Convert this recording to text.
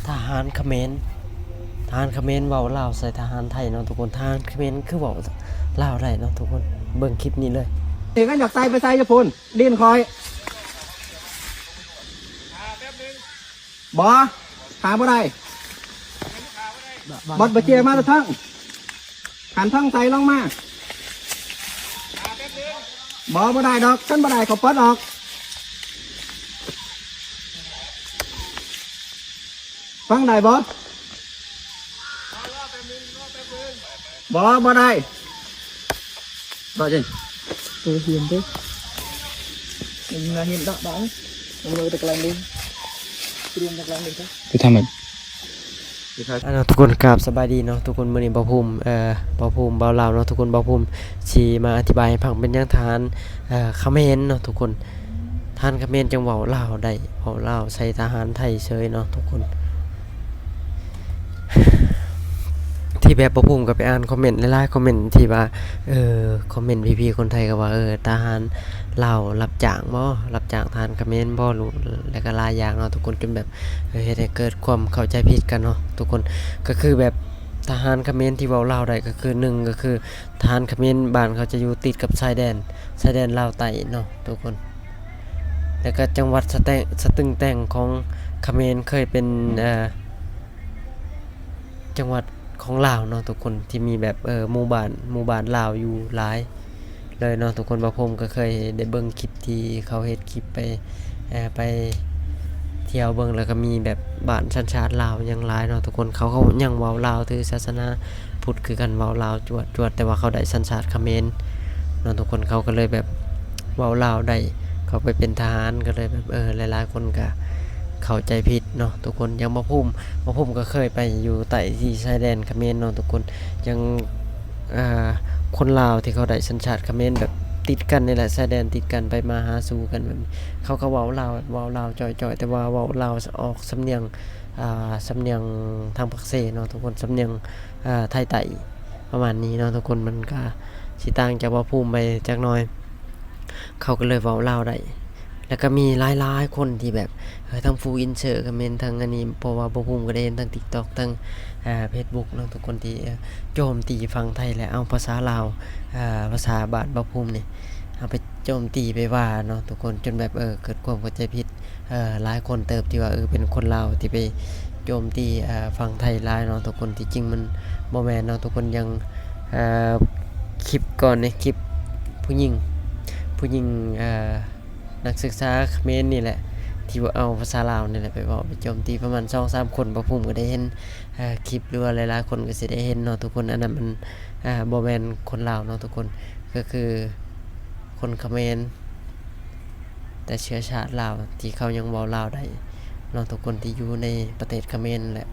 ทหารเขมรทหารเขมรเว้าลาวใส่ทหารไทยเนาะทุกคนทหารเขมรคือเว้าลาวได้เนาะทุกคนเบิ่งคลิปนี้เลยเด็กกันอยากใส่ไปใส่จะพูนดินคอยบ่ขาบ่ได้บดบะเจียมาตะทั้งหันทั้งใส่ลงมาบ่ได้ดอกฉันบ่ได้เขาเปิดออกฟังได้บ่ได้จริงตัวเหียนดิเหียนดอกดอกมือตะกลางดิเรียนตะกลางดิครับไปทำแบบทุกคนกราบสบายดีเนาะทุกคนมื้อนี้บ่ภูมิบ่ภูมิบ่ลาวเนาะทุกคนบ่ภูมิสิมาอธิบายให้ฟังเป็นอย่างทหารเขมรเนาะทุกคนทหารเขมรจังเว้าลาวได้เว้าลาวใส่ทหารไทยเฉยเนาะทุกคนที่แบบบ่ภูมิก็ไปอ่านคอมเมนต์หลายๆคอมเมนต์ที่ว่าคอมเมนต์พี่ๆคนไทยก็ว่าทหารลาวรับจ้างบ่รับจ้างทหารเขมรบ่รู้แล้วก็หลายอย่างเนาะทุกคนจนแบบเฮ็ดให้เกิดความเข้าใจผิดกันเนาะทุกคนก็คือแบบทหารเขมรที่เว้าลาวได้ก็คือ1ก็คือทหารเขมรบ้านเขาจะอยู่ติดกับชายแดนลาวใต้เนาะทุกคนแล้วก็จังหวัดสตึงแต่งของเขมรเคยเป็นจังหวัดของลาวเนาะทุกคนที่มีแบบหมู่บ้านลาวอยู่หลายเลยเนาะทุกคนบ่ผมก็เคยได้เบิ่งคลิปที่เขาเฮ็ดคลิปไปเที่ยวเบิ่งแล้วก็มีแบบบ้านสัญชาติลาวยังหลายเนาะทุกคนเขายังเว้าลาวถือศาสนาพุทธคือกันเว้าลาวจวดแต่ว่าเขาได้สัญชาติเขมรเนาะทุกคนเขาก็เลยแบบเว้าลาวได้เขาไปเป็นทหารก็เลยแบบหลายๆคนก็เข้าใจผิดเนาะทุกคนยังบ่ภูมิก็เคยไปอยู่ใต้ที่ชายแดนเขมรเนาะทุกคนยังคนลาวที่เขาได้สัญชาติเขมรแบบติดกันนี่แหละชายแดนติดกันไปมาหาสู่กันแบบเขาก็เว้าลาวจ่อยๆแต่ว่าเว้าลาวออกสำเนียงทางภาคเซเนาะทุกคนสำเนียงไทยไต่ประมาณนี้เนาะทุกคนมันก็สิต่างจากบ่ภูมิไปจักหน่อยเขาก็เลยเว้าลาวได้แล้วก็มีหลายๆคนที่แบบทั้งฟูอินเชอร์ก็เมนทั้งอันนี้เพราะว่าบ่ภูมิก็ได้เห็นทั้ง TikTok ทั้งFacebook เนาะทุกคนที่โจมตีฝั่งไทยและเอาภาษาลาวภาษาบ้านบ่ภูมินี่เอาไปโจมตีไปว่าเนาะทุกคนจนแบบเกิดความเข้าใจผิดหลายคนเติบที่ว่าเป็นคนลาวที่ไปโจมตีฝั่งไทยหลายเนาะทุกคนที่จริงมันบ่แม่นเนาะทุกคนยังคลิปก่อนในคลิปผู้หญิงนักศึกษาเขมรนี่แหละที่ว่าเอาภาษาลาวนี่แหละไปบอกไปโจมตีประมาณ 2-3 คนบ่ภูมิก็ได้เห็นคลิปหรือว่าหลายๆคนก็สิได้เห็นเนาะทุกคนอันนั้นมันบ่แม่นคนลาวเนาะทุกคนก็คือคนเขมรแต่เชื้อชาติลาวที่เขายังเว้าลาวได้เนาะทุกคนที่อยู่ในประเทศเขมรแหละ